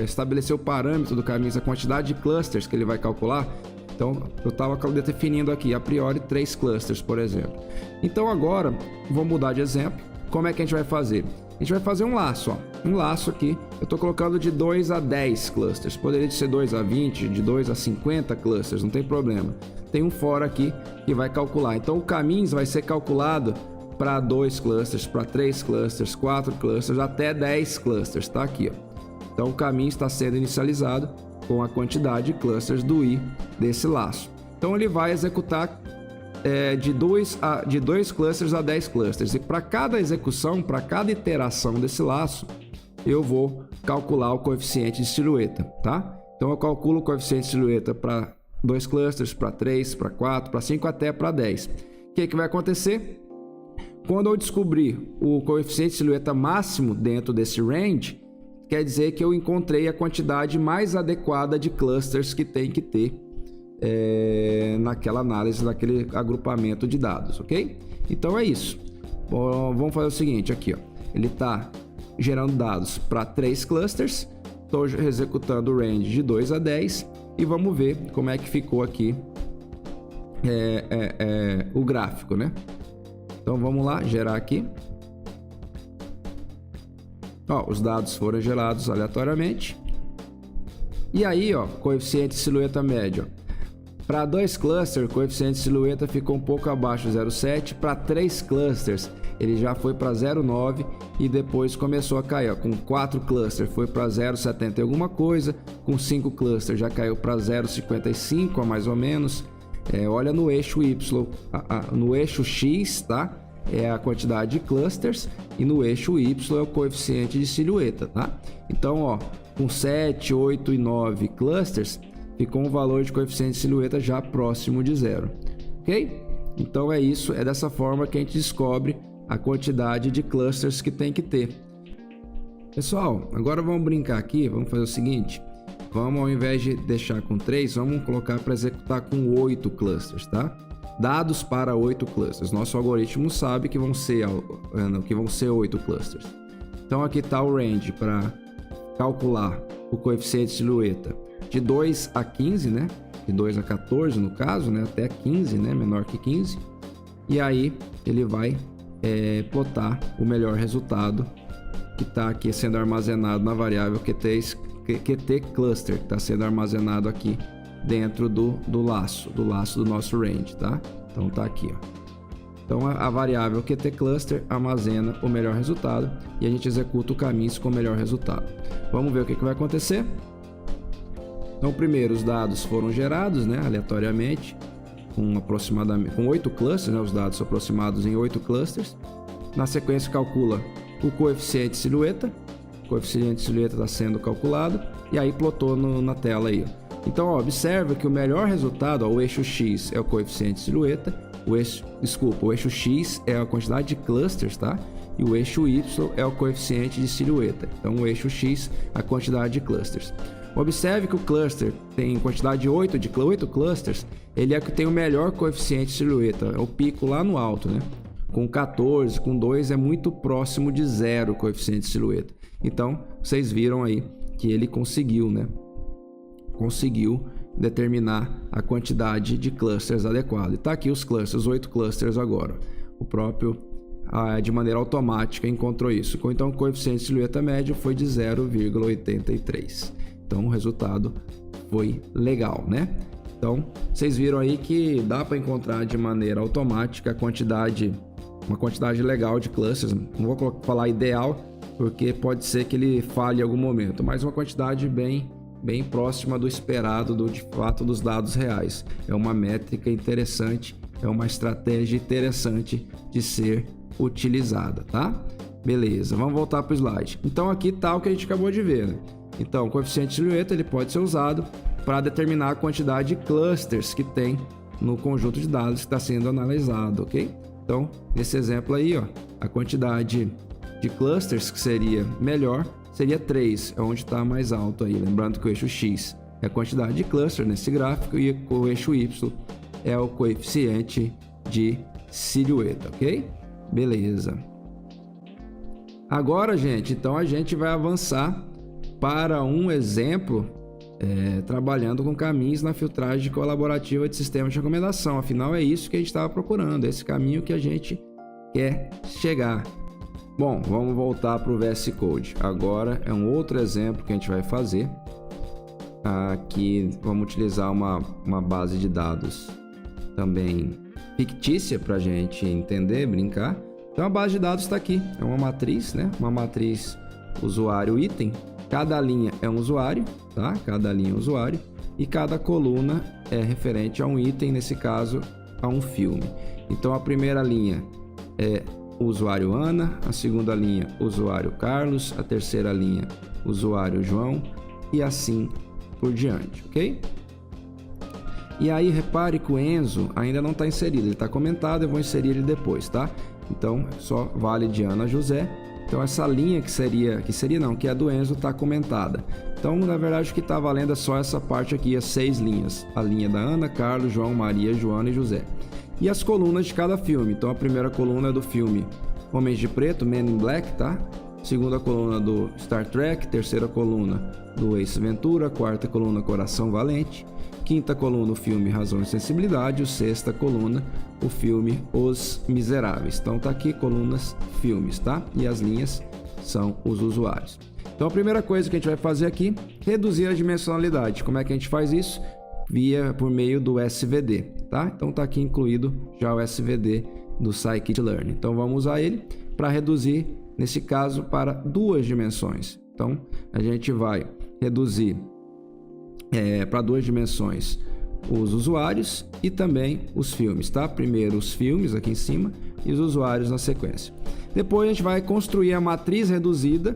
estabelecer o parâmetro do caminho, a quantidade de clusters que ele vai calcular? Então, eu estava definindo aqui, a priori, 3 clusters, por exemplo. Então, agora, vou mudar de exemplo. Como é que a gente vai fazer? A gente vai fazer um laço, ó. Um laço aqui, eu estou colocando de 2 a 10 clusters. Poderia ser 2 a 20, de 2 a 50 clusters, não tem problema. Tem um for aqui que vai calcular. Então, o caminhos vai ser calculado para 2 clusters, para 3 clusters, 4 clusters, até 10 clusters, tá aqui, ó. Então, o caminho está sendo inicializado com a quantidade de clusters do i desse laço. Então, ele vai executar de 2 clusters a 10 clusters. E para cada execução, para cada iteração desse laço, eu vou calcular o coeficiente de silhueta, tá? Então, eu calculo o coeficiente de silhueta para 2 clusters, para 3, para 4, para 5, até para 10. O que vai acontecer? Quando eu descobrir o coeficiente de silhueta máximo dentro desse range, quer dizer que eu encontrei a quantidade mais adequada de clusters que tem que ter naquela análise, naquele agrupamento de dados, ok? Então é isso. Bom, vamos fazer o seguinte aqui, ó. Ele está gerando dados para 3 clusters, estou executando o range de 2 a 10 e vamos ver como é que ficou aqui o gráfico, né? Então vamos lá, gerar aqui. Ó, os dados foram gerados aleatoriamente. E aí, ó, coeficiente de silhueta médio. Para 2 clusters, o coeficiente de silhueta ficou um pouco abaixo de 0,7. Para 3 clusters, ele já foi para 0,9 e depois começou a cair. Ó. Com 4 clusters foi para 0,70 e alguma coisa. Com 5 clusters já caiu para 0,55, mais ou menos. Olha no eixo Y, no eixo X, tá? É a quantidade de clusters e no eixo Y é o coeficiente de silhueta, tá? Então, ó, com 7, 8 e 9 clusters, ficou um valor de coeficiente de silhueta já próximo de 0, ok? Então é isso, é dessa forma que a gente descobre a quantidade de clusters que tem que ter. Pessoal, agora vamos brincar aqui, vamos fazer o seguinte, vamos, ao invés de deixar com 3, vamos colocar para executar com 8 clusters, tá? Dados para 8 clusters. Nosso algoritmo sabe que vão ser 8 clusters. Então aqui está o range para calcular o coeficiente de silhueta de 2 a 15, né? De 2 a 14 no caso, né? Até 15, né? Menor que 15. E aí ele vai plotar o melhor resultado que está aqui sendo armazenado na variável QT cluster, que está sendo armazenado aqui dentro do laço do nosso range, tá? Então tá aqui, ó. Então a variável QT cluster armazena o melhor resultado e a gente executa o caminho com o melhor resultado. Vamos ver o que vai acontecer. Então primeiro os dados foram gerados, né, aleatoriamente, com 8 clusters, né, os dados são aproximados em 8 clusters. Na sequência calcula o coeficiente de silhueta. O coeficiente de silhueta está sendo calculado e aí plotou na tela aí, ó. Então, ó, observa que o melhor resultado, ó, o eixo X é o coeficiente de silhueta, o eixo X é a quantidade de clusters, tá? E o eixo Y é o coeficiente de silhueta. Então, o eixo X, a quantidade de clusters. Observe que o cluster tem quantidade de 8 clusters, ele é o que tem o melhor coeficiente de silhueta, é o pico lá no alto, né? Com 14, com 2 é muito próximo de 0 o coeficiente de silhueta. Então, vocês viram aí que ele conseguiu, né? conseguiu determinar a quantidade de clusters adequada. E tá aqui os clusters, 8 clusters agora. O próprio, de maneira automática, encontrou isso. Então, o coeficiente de silhueta médio foi de 0,83. Então, o resultado foi legal, né? Então, vocês viram aí que dá para encontrar de maneira automática uma quantidade legal de clusters. Não vou falar ideal, porque pode ser que ele falhe em algum momento, mas uma quantidade bem próxima do esperado, de fato, dos dados reais. É uma métrica interessante, é uma estratégia interessante de ser utilizada, tá? Beleza, vamos voltar para o slide. Então aqui está o que a gente acabou de ver, né? Então, o coeficiente de silhueta ele pode ser usado para determinar a quantidade de clusters que tem no conjunto de dados que está sendo analisado, ok? Então, nesse exemplo aí, ó, a quantidade de clusters que seria melhor seria 3, é onde está mais alto aí. Lembrando que o eixo X é a quantidade de cluster nesse gráfico e o eixo Y é o coeficiente de silhueta, ok? Beleza. Agora, gente, então a gente vai avançar para um exemplo trabalhando com caminhos na filtragem colaborativa de sistemas de recomendação. Afinal, é isso que a gente estava procurando, esse caminho que a gente quer chegar. Bom, vamos voltar para o VS Code. Agora é um outro exemplo que a gente vai fazer. Aqui vamos utilizar uma base de dados também fictícia para a gente entender, brincar. Então a base de dados está aqui, é uma matriz, né? Uma matriz usuário-item. Cada linha é um usuário, tá? Cada linha é um usuário. E cada coluna é referente a um item, nesse caso, a um filme. Então a primeira linha é o usuário Ana, a segunda linha, o usuário Carlos, a terceira linha, o usuário João e assim por diante, ok? E aí repare que o Enzo ainda não está inserido, ele está comentado, eu vou inserir ele depois, tá? Então só vale de Ana José. Então essa linha que é a do Enzo está comentada. Então na verdade o que está valendo é só essa parte aqui, as 6 linhas. A linha da Ana, Carlos, João, Maria, Joana e José. E as colunas de cada filme. Então a primeira coluna é do filme Homens de Preto, Men in Black, tá? Segunda coluna do Star Trek, terceira coluna do Ace Ventura, quarta coluna Coração Valente, quinta coluna o filme Razão e Sensibilidade, sexta coluna o filme Os Miseráveis. Então tá aqui colunas, filmes, tá? E as linhas são os usuários. Então a primeira coisa que a gente vai fazer aqui, reduzir a dimensionalidade. Como é que a gente faz isso? Por meio do SVD, tá? Então tá aqui incluído já o SVD do Scikit-Learn. Então vamos usar ele para reduzir, nesse caso, para 2 dimensões. Então a gente vai reduzir para 2 dimensões os usuários e também os filmes, tá? Primeiro os filmes aqui em cima e os usuários na sequência. Depois a gente vai construir a matriz reduzida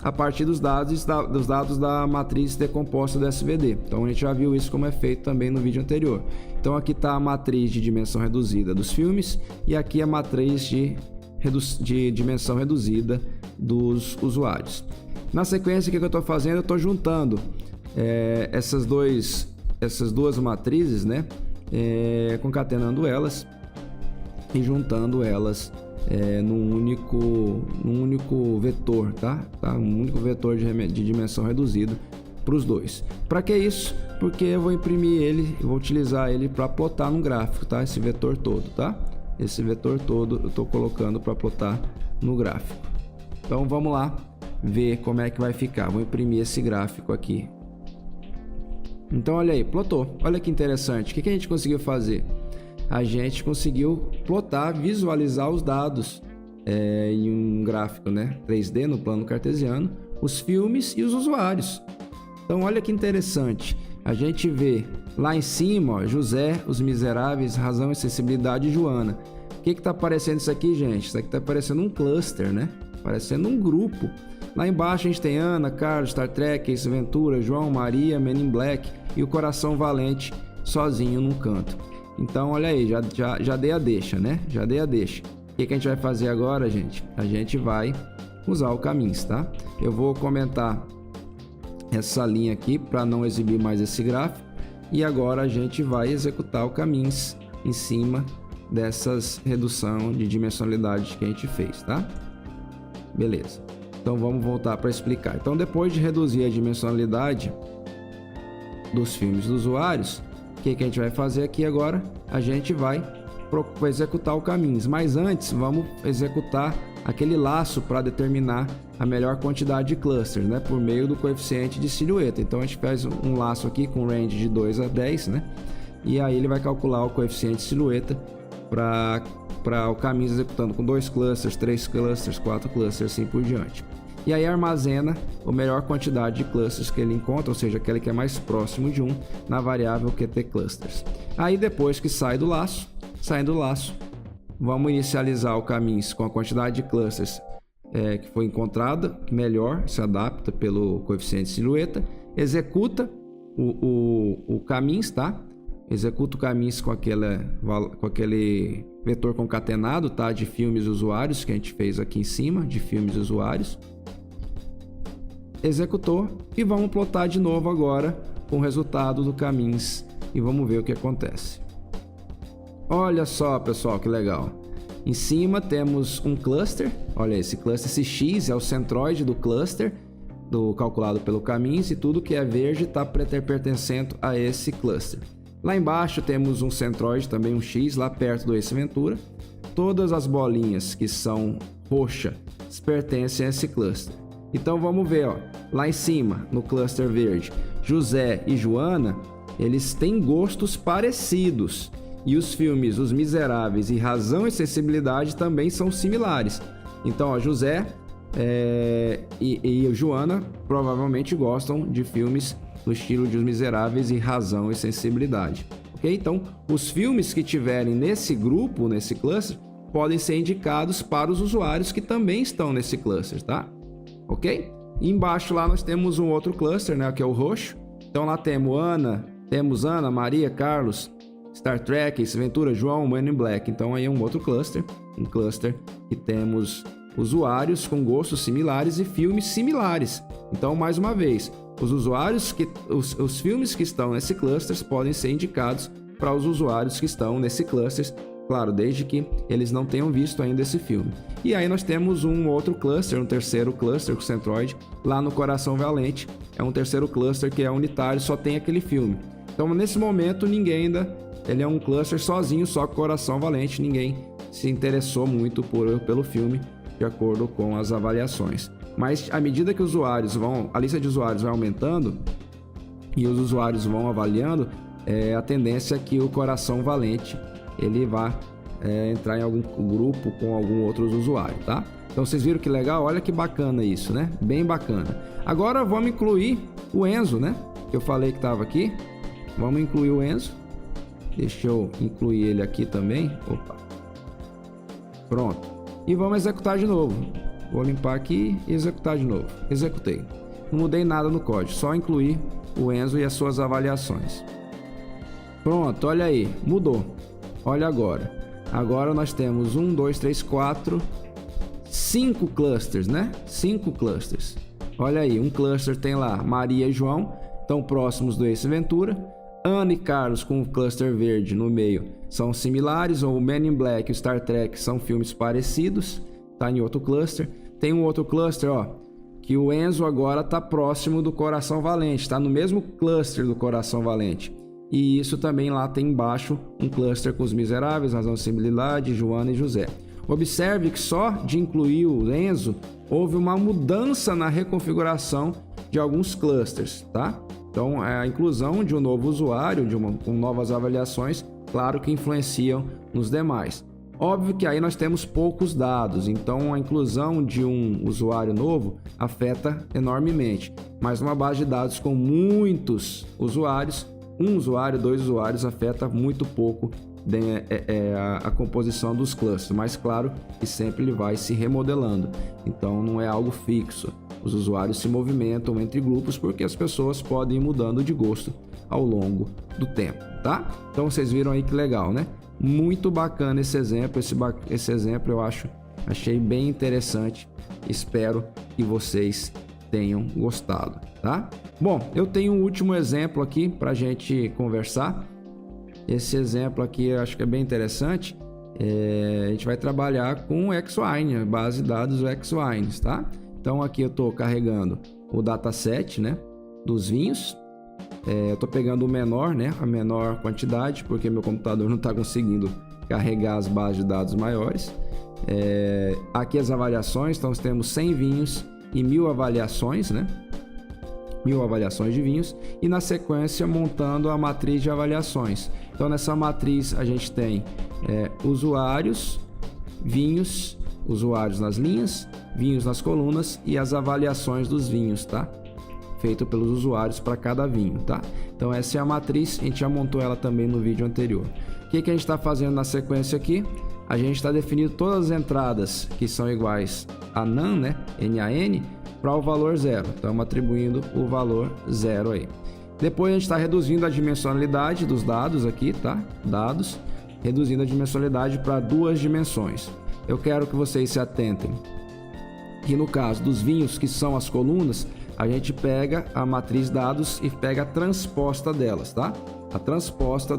a partir dos dados da matriz decomposta do SVD. Então a gente já viu isso como é feito também no vídeo anterior. Então aqui está a matriz de dimensão reduzida dos filmes e aqui a matriz de dimensão reduzida dos usuários. Na sequência, o que eu estou fazendo? Eu estou juntando essas duas matrizes, né? Concatenando elas e juntando elas num único vetor, tá? Um único vetor de dimensão reduzida para os dois. Para que isso? Porque eu vou imprimir ele, eu vou utilizar ele para plotar no gráfico, tá? Esse vetor todo, tá? Esse vetor todo eu estou colocando para plotar no gráfico. Então vamos lá ver como é que vai ficar. Vou imprimir esse gráfico aqui. Então olha aí, plotou. Olha que interessante. O que a gente conseguiu fazer? A gente conseguiu plotar, visualizar os dados em um gráfico, né? 3D no plano cartesiano, os filmes e os usuários. Então olha que interessante. A gente vê lá em cima, ó, José, Os Miseráveis, Razão e Sensibilidade e Joana. O que está aparecendo isso aqui, gente? Isso aqui está parecendo um cluster, né? Parecendo um grupo. Lá embaixo a gente tem Ana, Carlos, Star Trek, Ace Ventura, João, Maria, Men in Black e o Coração Valente sozinho num canto. Então olha aí, já dei a deixa, né? Já dei a deixa. O que a gente vai fazer agora, gente? A gente vai usar o caminhos, tá? Eu vou comentar essa linha aqui para não exibir mais esse gráfico. E agora a gente vai executar o caminhos em cima dessas redução de dimensionalidade que a gente fez, tá? Beleza. Então vamos voltar para explicar. Então depois de reduzir a dimensionalidade, dos filmes dos usuários, o que a gente vai fazer aqui agora? A gente vai executar o caminhos, mas antes vamos executar aquele laço para determinar a melhor quantidade de clusters, né, por meio do coeficiente de silhueta. Então a gente faz um laço aqui com range de 2 a 10, né, e aí ele vai calcular o coeficiente de silhueta para o caminho executando com 2 clusters, 3 clusters, 4 clusters, assim por diante. E aí armazena a melhor quantidade de clusters que ele encontra, ou seja, aquele que é mais próximo de 1, na variável QTClusters. Aí depois que saindo do laço, vamos inicializar o caminho com a quantidade de clusters que foi encontrada, melhor, se adapta pelo coeficiente de silhueta, executa o caminho, tá? Executa o caminho com aquele vetor concatenado, tá? De filmes usuários que a gente fez aqui em cima, de filmes usuários. Executou e vamos plotar de novo agora com o resultado do caminhos e vamos ver o que acontece. Olha só, pessoal, que legal. Em cima temos um cluster. Olha, esse cluster, esse X é o centroide do cluster calculado pelo caminhos, e tudo que é verde está pertencendo a esse cluster. Lá embaixo temos um centroide, também um X, lá perto do Ace Ventura. Todas as bolinhas que são roxa pertencem a esse cluster. Então vamos ver, ó, lá em cima, no cluster verde, José e Joana, eles têm gostos parecidos. E os filmes Os Miseráveis e Razão e Sensibilidade também são similares. Então, ó, José e Joana provavelmente gostam de filmes no estilo de Os Miseráveis e Razão e Sensibilidade. Ok? Então, os filmes que tiverem nesse grupo, nesse cluster, podem ser indicados para os usuários que também estão nesse cluster, tá? Ok? E embaixo lá nós temos um outro cluster, né, que é o roxo. Então lá temos Ana, Maria, Carlos, Star Trek, Ace Ventura, João, Man in Black. Então aí é um outro cluster, um cluster que temos usuários com gostos similares e filmes similares. Então, mais uma vez, os filmes que estão nesse cluster podem ser indicados para os usuários que estão nesse cluster, claro, desde que eles não tenham visto ainda esse filme. E aí nós temos um outro cluster, um terceiro cluster com centroide, lá no Coração Valente. É um terceiro cluster que é unitário, só tem aquele filme. Então, nesse momento, ninguém ainda... Ele é um cluster sozinho, só com Coração Valente. Ninguém se interessou muito pelo filme, de acordo com as avaliações. Mas, à medida que a lista de usuários vai aumentando e os usuários vão avaliando, a tendência é que o Coração Valente ele vai entrar em algum grupo com algum outro usuário, tá? Então vocês viram que legal? Olha que bacana isso, né? Bem bacana. Agora vamos incluir o Enzo, né? Que eu falei que estava aqui. Vamos incluir o Enzo. Deixa eu incluir ele aqui também. Opa. Pronto. E vamos executar de novo. Vou limpar aqui e executar de novo. Executei. Não mudei nada no código, só incluir o Enzo e as suas avaliações. Pronto, olha aí. Mudou. Olha agora. Agora nós temos 1, 2, 3, 4, 5 clusters, né? 5 clusters. Olha aí, um cluster tem lá Maria e João, tão próximos do Ace Ventura. Ana e Carlos com o cluster verde no meio são similares, ou o Men in Black e o Star Trek são filmes parecidos, tá em outro cluster. Tem um outro cluster, ó, que o Enzo agora tá próximo do Coração Valente, tá no mesmo cluster do Coração Valente. E isso também lá tem embaixo um cluster com Os Miseráveis, Razão e Sensibilidade, Joana e José. Observe que só de incluir o Enzo, houve uma mudança na reconfiguração de alguns clusters, tá? Então, a inclusão de um novo usuário, com novas avaliações, claro que influenciam nos demais. Óbvio que aí nós temos poucos dados, então a inclusão de um usuário novo afeta enormemente. Mas uma base de dados com muitos usuários, um usuário, 2 usuários, afeta muito pouco a composição dos clusters. Mas claro que sempre ele vai se remodelando, então não é algo fixo. Os usuários se movimentam entre grupos porque as pessoas podem ir mudando de gosto ao longo do tempo, tá? Então vocês viram aí que legal, né? Muito bacana esse exemplo. Esse exemplo eu achei bem interessante. Espero que vocês tenham gostado, tá? Bom, eu tenho um último exemplo aqui para a gente conversar. Esse exemplo aqui eu acho que é bem interessante. A gente vai trabalhar com o Xwine, a base de dados do Xwine, tá? Então aqui eu estou carregando o dataset, né, dos vinhos, eu estou pegando o menor, né? A menor quantidade, porque meu computador não está conseguindo carregar as bases de dados maiores. Aqui as avaliações, então nós temos 100 vinhos e 1000 avaliações, né? 1000 avaliações de vinhos, e na sequência montando a matriz de avaliações. Então nessa matriz a gente tem usuários, vinhos, usuários nas linhas, vinhos nas colunas e as avaliações dos vinhos, tá? Feito pelos usuários para cada vinho, tá? Então essa é a matriz, a gente já montou ela também no vídeo anterior. O que a gente está fazendo na sequência aqui? A gente está definindo todas as entradas que são iguais a NaN, né? NaN, para o valor 0. Estamos atribuindo o valor 0 aí. Depois a gente está reduzindo a dimensionalidade dos dados aqui, tá? Dados, reduzindo a dimensionalidade para 2 dimensões. Eu quero que vocês se atentem que no caso dos vinhos, que são as colunas, a gente pega a matriz dados e pega a transposta delas, tá? A transposta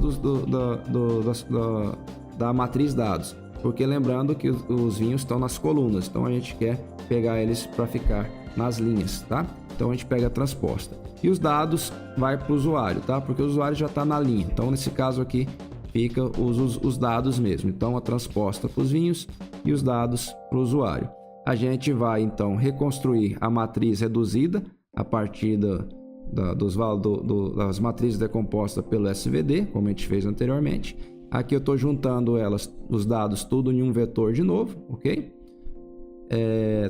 da matriz dados. Porque lembrando que os vinhos estão nas colunas, então a gente quer pegar eles para ficar nas linhas, tá? Então a gente pega a transposta. E os dados vai para o usuário, tá? Porque o usuário já está na linha. Então nesse caso aqui fica os dados mesmo. Então a transposta para os vinhos e os dados para o usuário. A gente vai então reconstruir a matriz reduzida a partir das matrizes decompostas pelo SVD, como a gente fez anteriormente. Aqui eu estou juntando elas, os dados, tudo em um vetor de novo, ok?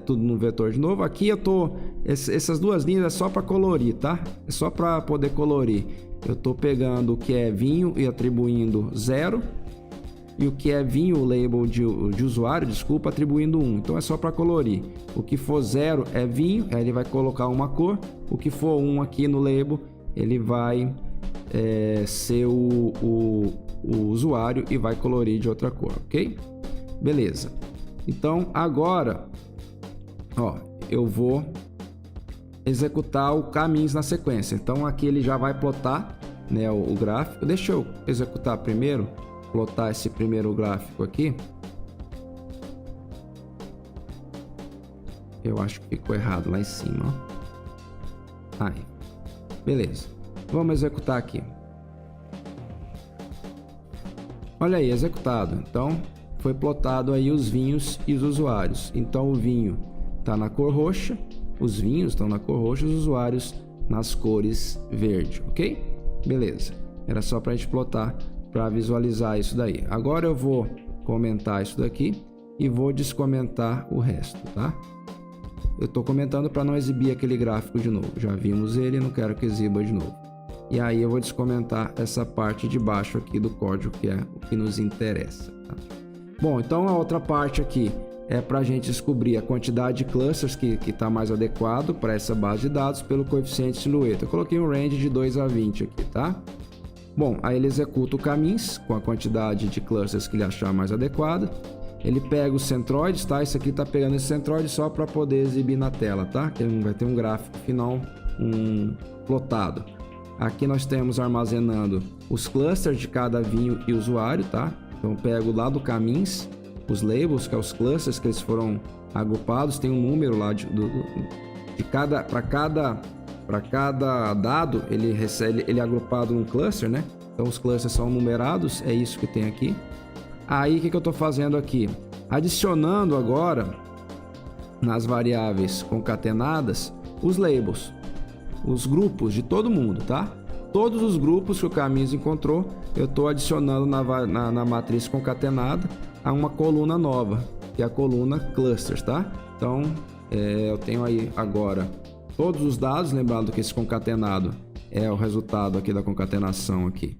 Tudo no vetor de novo. Aqui eu tô, essas duas linhas é só para colorir, tá? É só para poder colorir. Eu estou pegando o que é vinho e atribuindo 0. E o que é vinho, o label de usuário, desculpa, atribuindo 1. Então é só para colorir. O que for 0 é vinho, aí ele vai colocar uma cor. O que for 1 aqui no label, ele vai ser o usuário e vai colorir de outra cor, ok? Beleza. Então agora, eu vou executar o caminhos na sequência. Então aqui ele já vai plotar, né, o gráfico. Deixa eu executar primeiro. Plotar esse primeiro gráfico aqui. Eu acho que ficou errado lá em cima, ó. Aí. Beleza. Vamos executar aqui. Olha aí, executado. Então, foi plotado aí os vinhos e os usuários. Então, o vinho está na cor roxa, os vinhos estão na cor roxa, os usuários nas cores verde, ok? Beleza. Era só para a gente plotar, para visualizar isso daí. Agora eu vou comentar isso daqui e vou descomentar o resto, tá? Eu estou comentando para não exibir aquele gráfico de novo. Já vimos ele, não quero que exiba de novo. E aí eu vou descomentar essa parte de baixo aqui do código, que é o que nos interessa, tá? Bom, então a outra parte aqui é para a gente descobrir a quantidade de clusters que está mais adequado para essa base de dados pelo coeficiente silhueta. Eu coloquei um range de 2 a 20 aqui, tá? Bom, aí ele executa o caminhos com a quantidade de clusters que ele achar mais adequada. Ele pega os centroides, tá? Esse aqui tá pegando esse centroide só para poder exibir na tela, tá? Que vai ter um gráfico final plotado. Aqui nós temos armazenando os clusters de cada vinho e usuário, tá? Então eu pego lá do caminhos, os labels, que é os clusters que eles foram agrupados, tem um número lá para cada dado, ele é agrupado num cluster, né? Então os clusters são numerados, é isso que tem aqui. Aí o que eu estou fazendo aqui? Adicionando agora nas variáveis concatenadas os labels, os grupos de todo mundo, tá? Todos os grupos que o Caminhos encontrou, eu estou adicionando na matriz concatenada a uma coluna nova, que é a coluna clusters, tá? Então eu tenho aí agora todos os dados, lembrando que esse concatenado é o resultado aqui da concatenação aqui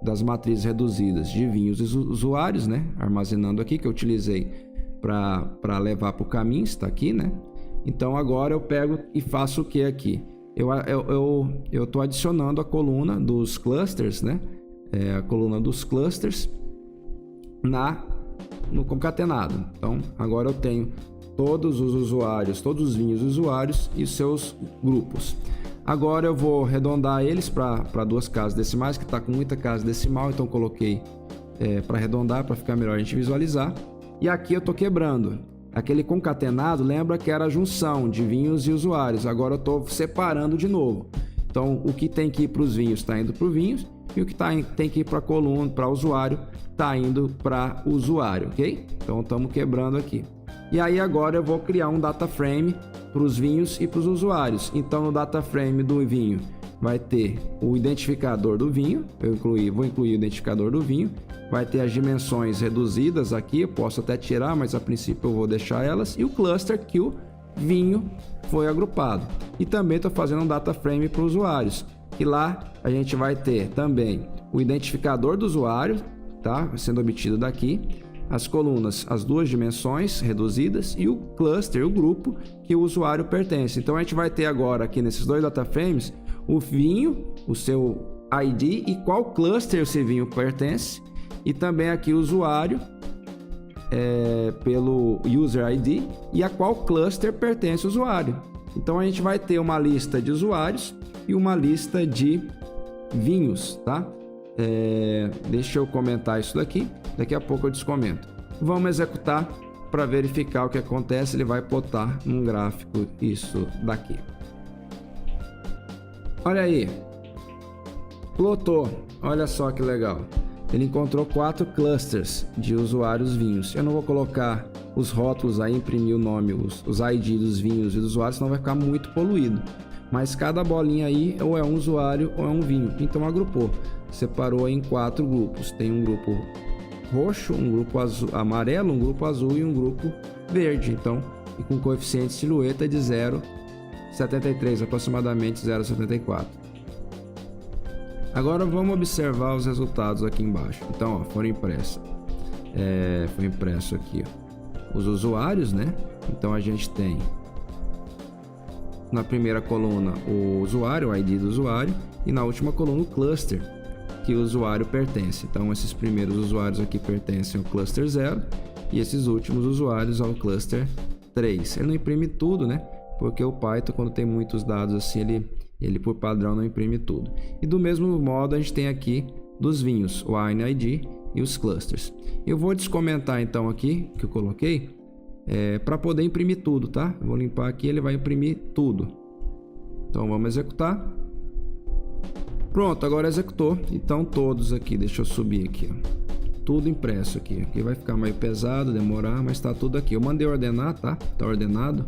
das matrizes reduzidas de vinhos e usuários, né? Armazenando aqui, que eu utilizei para levar para o caminho, está aqui, né? Então agora eu pego e faço o que aqui? Eu estou adicionando a coluna dos clusters, né? A coluna dos clusters no concatenado. Então agora eu tenho todos os usuários, todos os vinhos usuários e seus grupos. Agora eu vou arredondar eles para 2 casas decimais, que está com muita casa decimal, então coloquei para arredondar, para ficar melhor a gente visualizar. E aqui eu estou quebrando. Aquele concatenado, lembra que era a junção de vinhos e usuários. Agora eu estou separando de novo. Então, o que tem que ir para os vinhos está indo para os vinhos, e o que tem que ir para a coluna, para o usuário, está indo para o usuário, ok? Então, estamos quebrando aqui. E aí, agora eu vou criar um data frame para os vinhos e para os usuários. Então, no data frame do vinho, vai ter o identificador do vinho, vou incluir o identificador do vinho, vai ter as dimensões reduzidas aqui, eu posso até tirar, mas a princípio eu vou deixar elas, e o cluster que o vinho foi agrupado. E também estou fazendo um data frame para os usuários, que lá a gente vai ter também o identificador do usuário, tá? Sendo obtido daqui, as colunas, as duas dimensões reduzidas, e o cluster, o grupo que o usuário pertence. Então a gente vai ter agora aqui nesses dois data frames o vinho, o seu ID e qual cluster esse vinho pertence, e também aqui o usuário pelo user ID e a qual cluster pertence o usuário. Então a gente vai ter uma lista de usuários e uma lista de vinhos, tá? Deixa eu comentar isso daqui a pouco eu descomento. Vamos executar para verificar o que acontece. Ele vai plotar num gráfico isso daqui. Olha aí, plotou, olha só que legal. Ele encontrou 4 clusters de usuários vinhos. Eu não vou colocar os rótulos aí, imprimir o nome, os ID dos vinhos e dos usuários, senão vai ficar muito poluído. Mas cada bolinha aí ou é um usuário ou é um vinho. Então agrupou, separou em 4 grupos. Tem um grupo roxo, um grupo azul, amarelo, um grupo azul e um grupo verde. Então, e com coeficiente silhueta de 0,73, aproximadamente 0,74. Agora vamos observar os resultados aqui embaixo. Então, ó, foram impressos. Foi impresso aqui, ó, os usuários, né? Então a gente tem na primeira coluna o usuário, o ID do usuário, e na última coluna o cluster que o usuário pertence. Então esses primeiros usuários aqui pertencem ao cluster 0 e esses últimos usuários ao cluster 3. Ele não imprime tudo, né? Porque o Python, quando tem muitos dados assim, ele por padrão não imprime tudo. E do mesmo modo a gente tem aqui dos vinhos, o INID e os clusters. Eu vou descomentar então aqui, que eu coloquei, para poder imprimir tudo, tá? Eu vou limpar aqui, ele vai imprimir tudo. Então vamos executar. Pronto, agora executou. Então todos aqui, deixa eu subir aqui, ó. Tudo impresso aqui. Aqui vai ficar meio pesado, demorar, mas tá tudo aqui. Eu mandei ordenar, tá? Tá ordenado.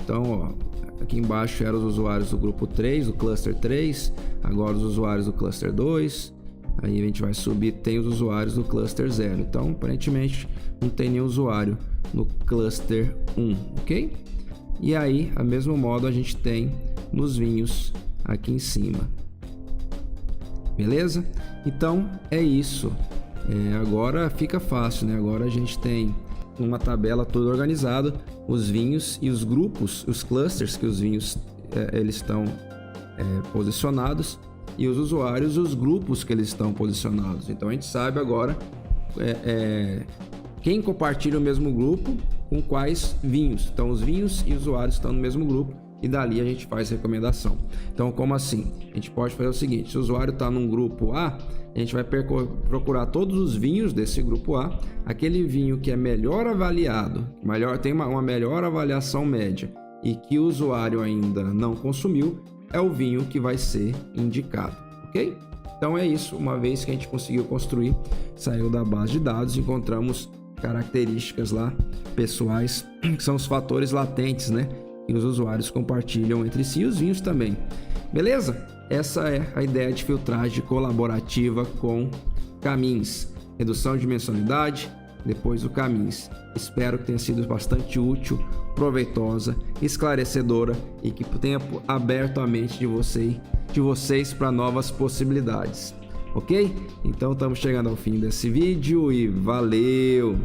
Então, ó, aqui embaixo eram os usuários do grupo 3, do cluster 3. Agora os usuários do cluster 2. Aí a gente vai subir, tem os usuários do cluster 0. Então, aparentemente, não tem nenhum usuário no cluster 1, ok? E aí, a mesmo modo, a gente tem nos vinhos aqui em cima. Beleza? Então, é isso. Agora fica fácil, né? Agora a gente tem uma tabela toda organizada, os vinhos e os grupos, os clusters que os vinhos eles estão posicionados, e os usuários e os grupos que eles estão posicionados. Então a gente sabe agora quem compartilha o mesmo grupo com quais vinhos. Então os vinhos e os usuários estão no mesmo grupo, e dali a gente faz recomendação. Então, como assim? A gente pode fazer o seguinte: se o usuário está num grupo A, a gente vai procurar todos os vinhos desse grupo A. Aquele vinho que é melhor avaliado, tem uma melhor avaliação média e que o usuário ainda não consumiu, é o vinho que vai ser indicado, ok? Então é isso. Uma vez que a gente conseguiu construir, saiu da base de dados, encontramos características lá pessoais, que são os fatores latentes, né? E os usuários compartilham entre si, e os vinhos também. Beleza? Essa é a ideia de filtragem colaborativa com Camins. Redução de dimensionalidade, depois o Camins. Espero que tenha sido bastante útil, proveitosa, esclarecedora e que tenha aberto a mente de vocês para novas possibilidades. Ok? Então estamos chegando ao fim desse vídeo e valeu!